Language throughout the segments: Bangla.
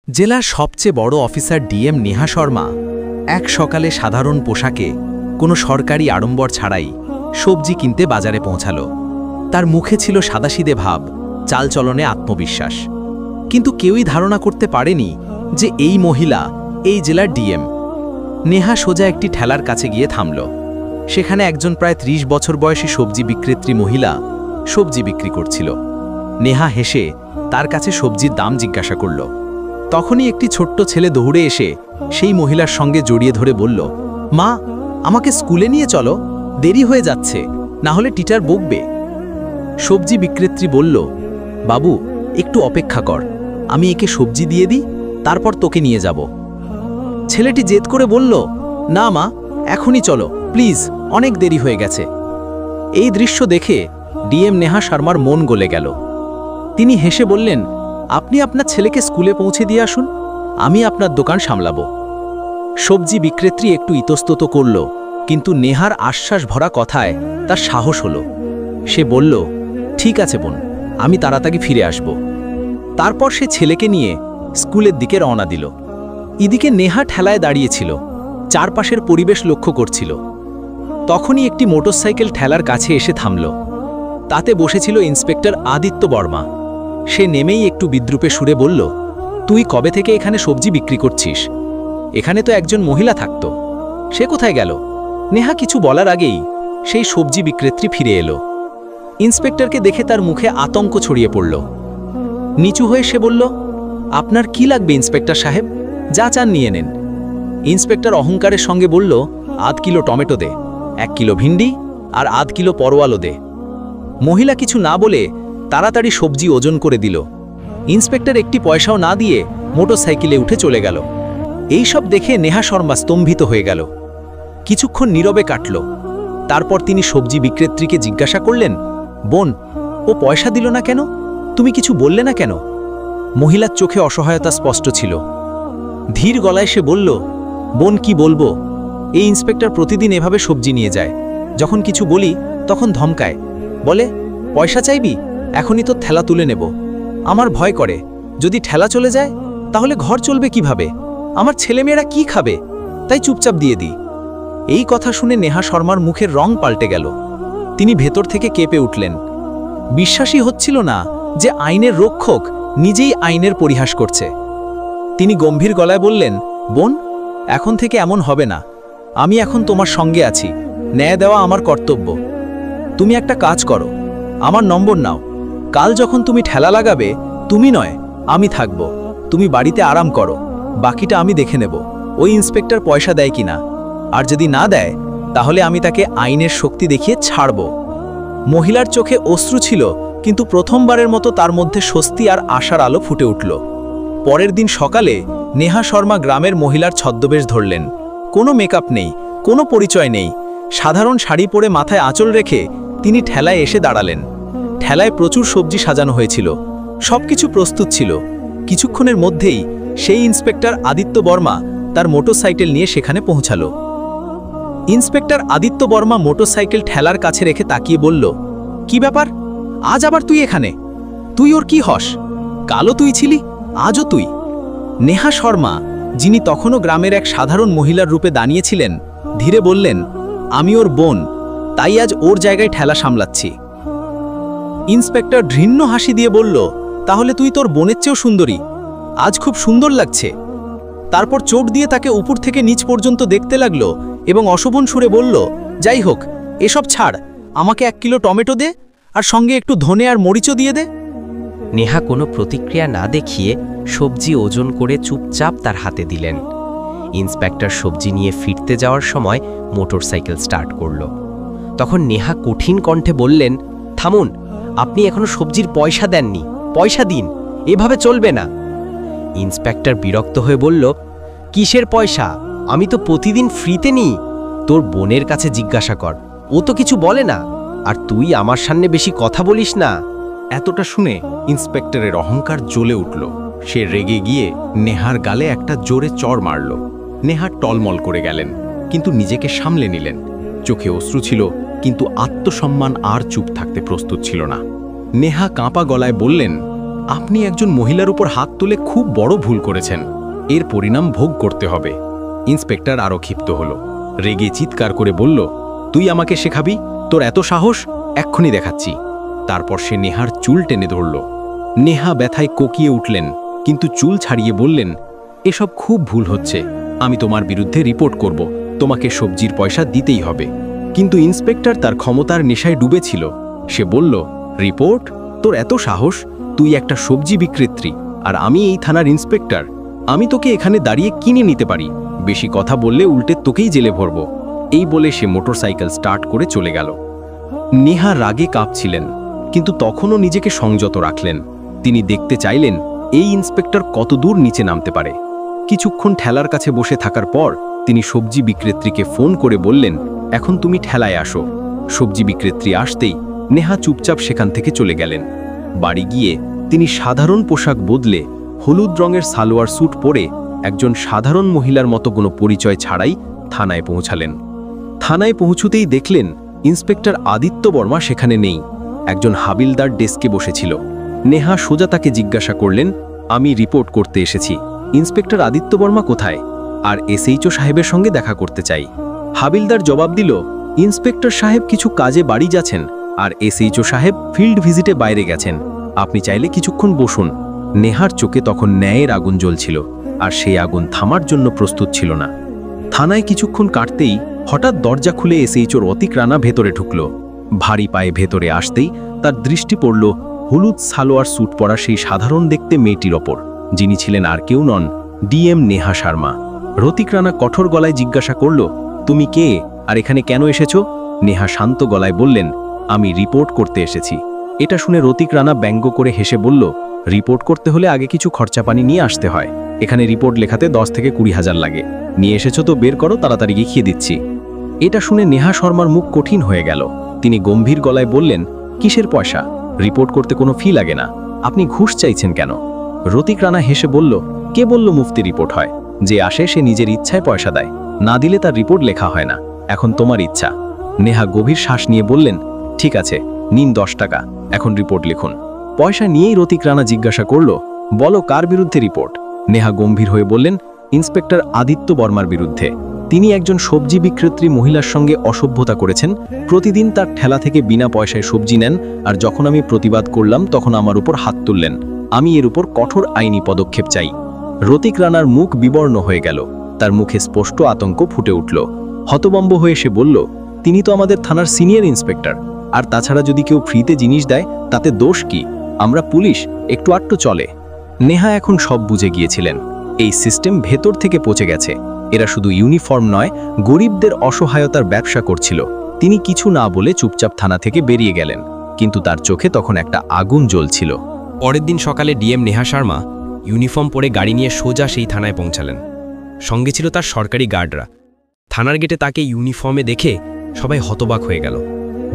জেলার সবচেয়ে বড় অফিসার ডিএম নেহা শর্মা এক সকালে সাধারণ পোশাকে কোনো সরকারি আড়ম্বর ছাড়াই সবজি কিনতে বাজারে পৌঁছাল। তার মুখে ছিল সাদাসিধে ভাব, চালচলনে আত্মবিশ্বাস, কিন্তু কেউই ধারণা করতে পারেনি যে এই মহিলা এই জেলার ডিএম। নেহা সোজা একটি ঠেলার কাছে গিয়ে থামল। সেখানে একজন প্রায় ৩০ বছর বয়সী সবজি বিক্রেত্রী মহিলা সবজি বিক্রি করছিল। নেহা হেসে তার কাছে সবজির দাম জিজ্ঞাসা করল। তখনই একটি ছোট্ট ছেলে দৌড়ে এসে সেই মহিলার সঙ্গে জড়িয়ে ধরে বলল, মা, আমাকে স্কুলে নিয়ে চলো, দেরি হয়ে যাচ্ছে, না হলে টিচার বকবে। সবজি বিক্রেত্রী বলল, বাবু, একটু অপেক্ষা কর, আমি একে সবজি দিয়ে দিই, তারপর তোকে নিয়ে যাব। ছেলেটি জেদ করে বলল, না মা, এখনই চলো প্লিজ, অনেক দেরি হয়ে গেছে। এই দৃশ্য দেখে ডিএম নেহা শর্মার মন গলে গেল। তিনি হেসে বললেন, আপনি আপনার ছেলেকে স্কুলে পৌঁছে দিয়ে আসুন, আমি আপনার দোকান সামলাবো। সবজি বিক্রেত্রী একটু ইতস্তত করল, কিন্তু নেহার আশ্বাস ভরা কথায় তার সাহস হলো। সে বলল, ঠিক আছে বোন, আমি তাড়াতাড়ি ফিরে আসব। তারপর সে ছেলেকে নিয়ে স্কুলের দিকে রওনা দিল। এদিকে নেহা ঠেলায় দাঁড়িয়েছিল, চারপাশের পরিবেশ লক্ষ্য করছিল। তখনই একটি মোটরসাইকেল ঠেলার কাছে এসে থামল। তাতে বসেছিল ইন্সপেক্টর আদিত্য বর্মা। সে নেমেই একটু বিদ্রূপে সুরে বলল, তুই কবে থেকে এখানে সবজি বিক্রি করছিস? এখানে তো একজন মহিলা থাকত, সে কোথায় গেল? নেহা কিছু বলার আগেই সেই সবজি বিক্রেত্রী ফিরে এলো। ইন্সপেক্টরকে দেখে তার মুখে আতঙ্ক ছড়িয়ে পড়ল। নিচু হয়ে সে বলল, আপনার কি লাগবে ইন্সপেক্টর সাহেব? যা চান নিয়ে নেন। ইন্সপেক্টর অহংকারের সঙ্গে বলল, আধ কিলো টমেটো দে, 1 কিলো ভিন্ডি আর আধ কিলো পরোয়ালও দে। মহিলা কিছু না বলে তাড়াতাড়ি সবজি ওজন করে দিল। ইন্সপেক্টর একটি পয়সাও না দিয়ে মোটরসাইকেলে উঠে চলে গেল। এই সব দেখে নেহা শর্মা স্তম্ভিত হয়ে গেল। কিছুক্ষণ নীরবে কাটল। তারপর তিনি সবজি বিক্রেত্রীকে জিজ্ঞাসা করলেন, বোন, ও পয়সা দিল না কেন? তুমি কিছু বললে না কেন? মহিলার চোখে অসহায়তা স্পষ্ট ছিল। ধীর গলায় সে বলল, বোন, কি বলবো, এই ইন্সপেক্টর প্রতিদিন এভাবে সবজি নিয়ে যায়। যখন কিছু বলি তখন ধমকায়, বলে, পয়সা চাইবি, এখনই তো ঠেলা তুলে নেব। আমার ভয় করে, যদি ঠেলা চলে যায় তাহলে ঘর চলবে কিভাবে? আমার ছেলেমেয়েরা কি খাবে? তাই চুপচাপ দিয়ে দিই। এই কথা শুনে নেহা শর্মার মুখের রং পাল্টে গেল। তিনি ভেতর থেকে কেঁপে উঠলেন। বিশ্বাসই হচ্ছিল না যে আইনের রক্ষক নিজেই আইনের পরিহাস করছে। তিনি গম্ভীর গলায় বললেন, বোন, এখন থেকে এমন হবে না। আমি এখন তোমার সঙ্গে আছি, ন্যায় দেওয়া আমার কর্তব্য। তুমি একটা কাজ করো, আমার নম্বর নাও। কাল যখন তুমি ঠেলা লাগাবে, তুমি নয়, আমি থাকব। তুমি বাড়িতে আরাম করো, বাকিটা আমি দেখে নেব ওই ইন্সপেক্টর পয়সা দেয় কিনা। আর যদি না দেয় তাহলে আমি তাকে আইনের শক্তি দেখিয়ে ছাড়ব। মহিলার চোখে অশ্রু ছিল, কিন্তু প্রথমবারের মতো তার মধ্যে স্বস্তি আর আশার আলো ফুটে উঠল। পরের দিন সকালে নেহা শর্মা গ্রামের মহিলার ছদ্মবেশ ধরলেন। কোনো মেকআপ নেই, কোনো পরিচয় নেই, সাধারণ শাড়ি পরে মাথায় আঁচল রেখে তিনি ঠেলায় এসে দাঁড়ালেন। ঠেলায় প্রচুর সবজি সাজানো হয়েছিল, সবকিছু প্রস্তুত ছিল। কিছুক্ষণের মধ্যেই সেই ইন্সপেক্টর আদিত্য বর্মা তার মোটরসাইকেল নিয়ে সেখানে পৌঁছালো। ইন্সপেক্টর আদিত্য বর্মা মোটরসাইকেল ঠেলার কাছে রেখে তাকিয়ে বলল, কি ব্যাপার, আজ আবার তুই এখানে? তুই ওর কি হস? কালও তুই ছিলি, আজও তুই। নেহা শর্মা, যিনি তখনও গ্রামের এক সাধারণ মহিলার রূপে দাঁড়িয়েছিলেন, ধীরে বললেন, আমি ওর বোন, তাই আজ ওর জায়গায় ঠেলা সামলাচ্ছি। ইন্সপেক্টর ঘৃণ্য হাসি দিয়ে বলল, তাহলে তুই তোর বোনের চেয়েও সুন্দরী, আজ খুব সুন্দর লাগছে। তারপর চোট দিয়ে তাকে উপর থেকে নিচ পর্যন্ত দেখতে লাগলো এবং অশোভন সুরে বলল, যাই হোক, এসব ছাড়, আমাকে 1 কিলো টমেটো দে, আর সঙ্গে একটু ধনে আর মরিচও দিয়ে দে। নেহা কোনো প্রতিক্রিয়া না দেখিয়ে সবজি ওজন করে চুপচাপ তার হাতে দিলেন। ইন্সপেক্টর সবজি নিয়ে ফিরতে যাওয়ার সময় মোটরসাইকেল স্টার্ট করল। তখন নেহা কঠিন কণ্ঠে বললেন, থামুন, আপনি এখনো সবজির পয়সা দেননি, পয়সা দিন, এভাবে চলবে না। ইন্সপেক্টর বিরক্ত হয়ে বলল, কিসের পয়সা? আমি তো প্রতিদিন ফ্রিতে নিই। তোর বোনের কাছে জিজ্ঞাসা কর, ও তো কিছু বলে না, আর তুই আমার সামনে বেশি কথা বলিস না। এতটা শুনে ইন্সপেক্টরের অহংকার জ্বলে উঠল। সে রেগে গিয়ে নেহার গালে একটা জোরে চড় মারল। নেহা টলমল করে গেলেন, কিন্তু নিজেকে সামলে নিলেন। চোখে অশ্রু ছিল, কিন্তু আত্মসম্মান আর চুপ থাকতে প্রস্তুত ছিল না। নেহা কাঁপা গলায় বললেন, আপনি একজন মহিলার উপর হাত তুলে খুব বড় ভুল করেছেন, এর পরিণাম ভোগ করতে হবে। ইন্সপেক্টর আরও ক্ষিপ্ত হলো, রেগে চিৎকার করে বলল, তুই আমাকে শেখাবি? তোর এত সাহস? এক্ষুনি দেখাচ্ছি। তারপর সে নেহার চুল টেনে ধরল। নেহা ব্যথায় কোকিয়ে উঠলেন, কিন্তু চুল ছাড়িয়ে বললেন, এসব খুব ভুল হচ্ছে, আমি তোমার বিরুদ্ধে রিপোর্ট করব, তোমাকে সবজির পয়সা দিতেই হবে। কিন্তু ইন্সপেক্টর তার ক্ষমতার নেশায় ডুবেছিল। সে বলল, রিপোর্ট? তোর এত সাহস? তুই একটা সবজি বিক্রেত্রী, আর আমি এই থানার ইন্সপেক্টর। আমি তোকে এখানে দাঁড়িয়ে কিনে নিতে পারি, বেশি কথা বললে উল্টে তোকেই জেলে ভরব। এই বলে সে মোটরসাইকেল স্টার্ট করে চলে গেল। নেহা রাগে কাঁপছিলেন, কিন্তু তখনও নিজেকে সংযত রাখলেন। তিনি দেখতে চাইলেন এই ইন্সপেক্টর কতদূর নিচে নামতে পারে। কিছুক্ষণ ঠেলার কাছে বসে থাকার পর তিনি সবজি বিক্রেত্রীকে ফোন করে বললেন, এখন তুমি ঠেলায় আসো। সবজি বিক্রেত্রী আসতেই নেহা চুপচাপ সেখান থেকে চলে গেলেন। বাড়ি গিয়ে তিনি সাধারণ পোশাক বদলে হলুদ রঙের সালোয়ার স্যুট পরে একজন সাধারণ মহিলার মতো কোনো পরিচয় ছাড়াই থানায় পৌঁছালেন। থানায় পৌঁছতেই দেখলেন ইন্সপেক্টর আদিত্য বর্মা সেখানে নেই। একজন হাবিলদার ডেস্কে বসেছিল। নেহা সোজা তাকে জিজ্ঞাসা করলেন, আমি রিপোর্ট করতে এসেছি, ইন্সপেক্টর আদিত্য বর্মা কোথায়? আর এসএইচও সাহেবের সঙ্গে দেখা করতে চাই। হাবিলদার জবাব দিল, ইন্সপেক্টর সাহেব কিছু কাজে বাড়ি যাচ্ছেন, আর এসএইচও সাহেব ফিল্ড ভিজিটে বাইরে গেছেন। আপনি চাইলে কিছুক্ষণ বসুন। নেহার চোখে তখন ন্যায়ের আগুন জ্বলছিল, আর সেই আগুন থামার জন্য প্রস্তুত ছিল না। থানায় কিছুক্ষণ কাটতেই হঠাৎ দরজা খুলে এসএইচও রতিক রানা ভেতরে ঢুকল। ভারী পায়ে ভেতরে আসতেই তার দৃষ্টি পড়ল হলুদ সালোয়ার স্যুট পরা সেই সাধারণ দেখতে মেয়েটির ওপর, যিনি ছিলেন আর কেউ নন, ডিএম নেহা শর্মা। রতিক রানা কঠোর গলায় জিজ্ঞাসা করল, তুমি কে, আর এখানে কেন এসেছো? নেহা শান্ত গলায় বললেন, আমি রিপোর্ট করতে এসেছি। এটা শুনে রতিক রানা ব্যঙ্গ করে হেসে বলল, রিপোর্ট করতে হলে আগে কিছু খরচাপানি নিয়ে আসতে হয়। এখানে রিপোর্ট লেখাতে 10 থেকে 20,000 লাগে। নিয়ে এসেছো তো বের করো, তাড়াতাড়ি গিয়ে দিচ্ছি। এটা শুনে নেহা শর্মার মুখ কঠিন হয়ে গেল। তিনি গম্ভীর গলায় বললেন, কিসের পয়সা? রিপোর্ট করতে কোনো ফি লাগে না। আপনি ঘুষ চাইছেন কেন? রতিক রানা হেসে বলল, কে বলল মুফতি রিপোর্ট হয়? যে আসে সে নিজের ইচ্ছায় পয়সা দেয়, না দিলে তার রিপোর্ট লেখা হয় না। এখন তোমার ইচ্ছা। নেহা গভীর শ্বাস নিয়ে বললেন, ঠিক আছে, নিন 10 টাকা, এখন রিপোর্ট লিখুন। পয়সা নিয়েই রতিক রানা জিজ্ঞাসা করল, বলো কার বিরুদ্ধে রিপোর্ট? নেহা গম্ভীর হয়ে বললেন, ইন্সপেক্টর আদিত্য বর্মার বিরুদ্ধে। তিনি একজন সবজি বিক্রেত্রী মহিলার সঙ্গে অসভ্যতা করেছেন। প্রতিদিন তার ঠেলা থেকে বিনা পয়সায় সবজি নেন, আর যখন আমি প্রতিবাদ করলাম তখন আমার উপর হাত তুললেন। আমি এর উপর কঠোর আইনি পদক্ষেপ চাই। রতিক রানার মুখ বিবর্ণ হয়ে গেল। তার মুখে স্পষ্ট আতঙ্ক ফুটে উঠল। হতবম্ব হয়ে সে বলল, তিনি তো আমাদের থানার সিনিয়র ইন্সপেক্টর, আর তাছাড়া যদি কেউ ফ্রিতে জিনিস দেয় তাতে দোষ কি? আমরা পুলিশ, একটু আটটু চলে। নেহা এখন সব বুঝে গিয়েছিলেন। এই সিস্টেম ভেতর থেকে পচে গেছে। এরা শুধু ইউনিফর্ম নয়, গরিবদের অসহায়তার ব্যবসা করছিল। তিনি কিছু না বলে চুপচাপ থানা থেকে বেরিয়ে গেলেন, কিন্তু তার চোখে তখন একটা আগুন জ্বলছিল। পরের দিন সকালে ডিএম নেহা শর্মা ইউনিফর্ম পরে গাড়ি নিয়ে সোজা সেই থানায় পৌঁছালেন। সঙ্গে ছিল তার সরকারি গার্ডরা। থানার গেটে তাকে ইউনিফর্মে দেখে সবাই হতবাক হয়ে গেল।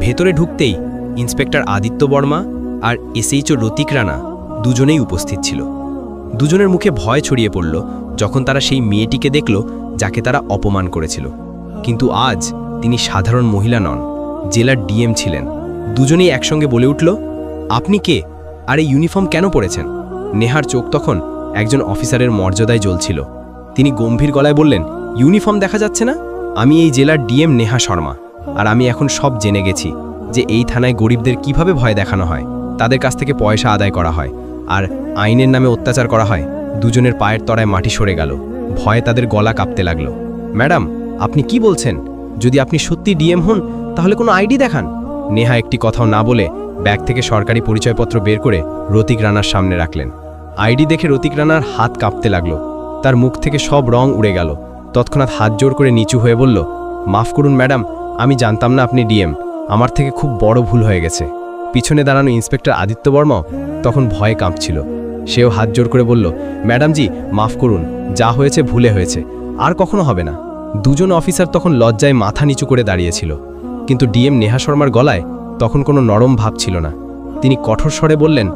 ভেতরে ঢুকতেই ইন্সপেক্টর আদিত্য বর্মা আর এসএইচও রতিক রানা দুজনেই উপস্থিত ছিল। দুজনের মুখে ভয় ছড়িয়ে পড়ল যখন তারা সেই মেয়েটিকে দেখল যাকে তারা অপমান করেছিল। কিন্তু আজ তিনি সাধারণ মহিলা নন, জেলার ডিএম ছিলেন। দুজনেই একসঙ্গে বলে উঠল, আপনি কে, আর এই ইউনিফর্ম কেন পরেছেন? নেহার চোখ তখন একজন অফিসারের মর্যাদায় জ্বলছিল। তিনি গম্ভীর গলায় বললেন, ইউনিফর্ম দেখা যাচ্ছে না? আমি এই জেলার ডিএম নেহা শর্মা, আর আমি এখন সব জেনে গেছি যে এই থানায় গরিবদের কিভাবে ভয় দেখানো হয়, তাদের কাছ থেকে পয়সা আদায় করা হয়, আর আইনের নামে অত্যাচার করা হয়। দুজনের পায়ের তলায় মাটি সরে গেল। ভয়ে তাদের গলা কাঁপতে লাগলো। ম্যাডাম, আপনি কি বলছেন? যদি আপনি সত্যি ডিএম হন তাহলে কোনো আইডি দেখান। নেহা একটি কথাও না বলে ব্যাগ থেকে সরকারি পরিচয়পত্র বের করে রতিক রানার সামনে রাখলেন। আইডি দেখে রতিক রানার হাত কাঁপতে লাগলো। তার মুখ থেকে সব রং উড়ে গেল। তৎক্ষণাৎ হাত জোর করে নিচু হয়ে বলল, মাফ করুন ম্যাডাম, আমি জানতাম না আপনি ডিএম। আমার থেকে খুব বড় ভুল হয়ে গেছে। পিছনে দাঁড়ানো ইন্সপেক্টর আদিত্য বর্মাও তখন ভয়ে কাঁপছিল। সেও হাত জোর করে বলল, ম্যাডাম জি, মাফ করুন, যা হয়েছে ভুলে হয়েছে, আর কখনো হবে না। দুজন অফিসার তখন লজ্জায় মাথা নিচু করে দাঁড়িয়েছিল, কিন্তু ডিএম নেহা শর্মার গলায় তখন কোনো নরম ভাব ছিল না। তিনি কঠোর স্বরে বললেন,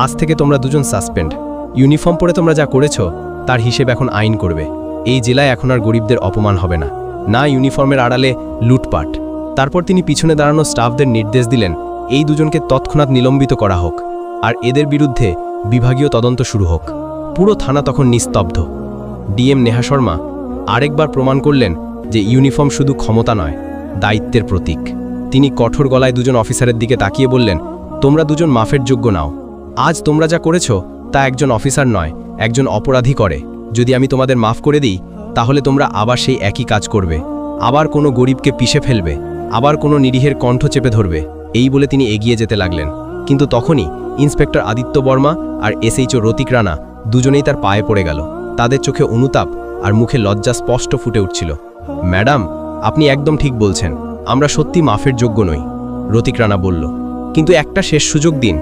আজ থেকে তোমরা দুজন সাসপেন্ড। ইউনিফর্ম পরে তোমরা যা করেছো তার হিসেব এখন আইন করবে। এই জেলায় এখন আর গরিবদের অপমান হবে না, না ইউনিফর্মের আড়ালে লুটপাট। তারপর তিনি পিছনে দাঁড়ানো স্টাফদের নির্দেশ দিলেন, এই দুজনকে তৎক্ষণাৎ নিলম্বিত করা হোক, আর এদের বিরুদ্ধে বিভাগীয় তদন্ত শুরু হোক। পুরো থানা তখন নিস্তব্ধ। ডিএম নেহা শর্মা আরেকবার প্রমাণ করলেন যে ইউনিফর্ম শুধু ক্ষমতা নয়, দায়িত্বের প্রতীক। তিনি কঠোর গলায় দুজন অফিসারের দিকে তাকিয়ে বললেন, তোমরা দুজন মাফের যোগ্য নাও। আজ তোমরা যা করেছো তা একজন অফিসার নয়, একজন অপরাধী করে। যদি আমি তোমাদের মাফ করে দিই, তাহলে তোমরা আবার সেই একই কাজ করবে, আবার কোনো গরিবকে পিষে ফেলবে, আবার কোনো নিরীহের কণ্ঠ চেপে ধরবে। এই বলে তিনি এগিয়ে যেতে লাগলেন। কিন্তু তখনই ইন্সপেক্টর আদিত্য বর্মা আর এসএইচও রতিক রানা দুজনেই তার পায়ে পড়ে গেল। তাদের চোখে অনুতাপ আর মুখে লজ্জা স্পষ্ট ফুটে উঠছিল। ম্যাডাম, আপনি একদম ঠিক বলছেন, আমরা সত্যি মাফের যোগ্য নই, রতিক রানা বলল। কিন্তু একটা শেষ সুযোগ দিন,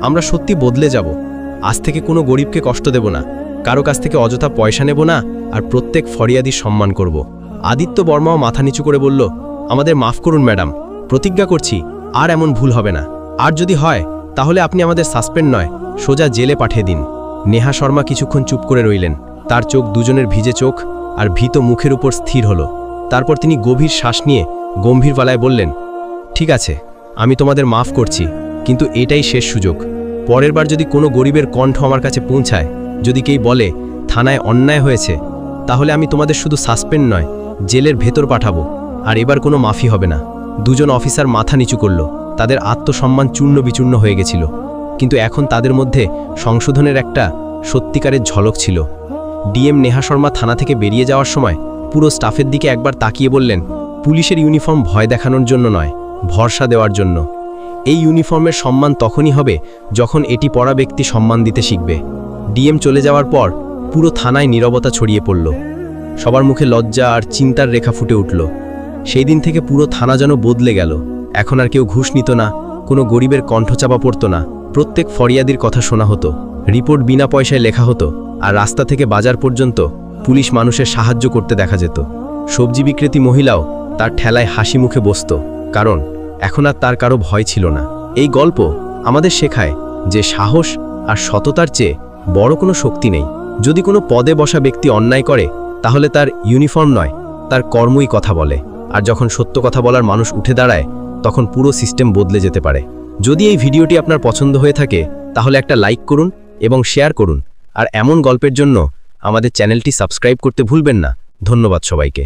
আমরা সত্যি বদলে যাব। আজ থেকে কোনো গরিবকে কষ্ট দেব না, কারো কাছ থেকে অযথা পয়সা নেব না, আর প্রত্যেক ফরিয়াদির সম্মান করব। আদিত্য বর্মাও মাথা নিচু করে বলল, আমাদের মাফ করুন ম্যাডাম, প্রতিজ্ঞা করছি আর এমন ভুল হবে না। আর যদি হয় তাহলে আপনি আমাদের সাসপেন্ড নয়, সোজা জেলে পাঠিয়ে দিন। নেহা শর্মা কিছুক্ষণ চুপ করে রইলেন। তার চোখ দুজনের ভিজে চোখ আর ভীত মুখের উপর স্থির হলো। তারপর তিনি গভীর শ্বাস নিয়ে গম্ভীর গলায় বললেন, ঠিক আছে, আমি তোমাদের মাফ করছি, কিন্তু এটাই শেষ সুযোগ। পরের বার যদি কোনো গরিবের কণ্ঠ আমার কাছে পৌঁছায়, যদি কেউ বলে থানায় অন্যায় হয়েছে, তাহলে আমি তোমাদের শুধু সাসপেন্ড নয়, জেলের ভেতর পাঠাবো। আর এবার কোনো মাফি হবে না। দুজন অফিসার মাথা নিচু করল। তাদের আত্মসম্মান চূর্ণ বিচূর্ণ হয়ে গেছিল, কিন্তু এখন তাদের মধ্যে সংশোধনের একটা সত্যিকারের ঝলক ছিল। ডিএম নেহা শর্মা থানা থেকে বেরিয়ে যাওয়ার সময় পুরো স্টাফের দিকে একবার তাকিয়ে বললেন, পুলিশের ইউনিফর্ম ভয় দেখানোর জন্য নয়, ভরসা দেওয়ার জন্য। এই ইউনিফর্মের সম্মান তখনই হবে যখন এটি পরা ব্যক্তি সম্মান দিতে শিখবে। ডিএম চলে যাওয়ার পর পুরো থানায় নীরবতা ছড়িয়ে পড়ল। সবার মুখে লজ্জা আর চিন্তার রেখা ফুটে উঠল। সেই দিন থেকে পুরো থানা যেন বদলে গেল। এখন আর কেউ ঘুষ নিত না, কোনো গরিবের কণ্ঠচাপা পড়ত না। প্রত্যেক ফরিয়াদির কথা শোনা হতো, রিপোর্ট বিনা পয়সায় লেখা হতো, আর রাস্তা থেকে বাজার পর্যন্ত পুলিশ মানুষের সাহায্য করতে দেখা যেত। সবজি বিক্রেতা মহিলাও তার ঠেলায় হাসি মুখে বসত, কারণ এখন আর তার কারো ভয় ছিল না। এই গল্প আমাদের শেখায় যে সাহস আর সততার চেয়ে বড় কোনো শক্তি নেই। যদি কোনো পদে বসা ব্যক্তি অন্যায় করে, তাহলে তার ইউনিফর্ম নয়, তার কর্মই কথা বলে। আর যখন সত্য কথা বলার মানুষ উঠে দাঁড়ায়, তখন পুরো সিস্টেম বদলে যেতে পারে। যদি এই ভিডিওটি আপনার পছন্দ হয়ে থাকে, তাহলে একটা লাইক করুন এবং শেয়ার করুন। আর এমন গল্পের জন্য আমাদের চ্যানেলটি সাবস্ক্রাইব করতে ভুলবেন না। ধন্যবাদ সবাইকে।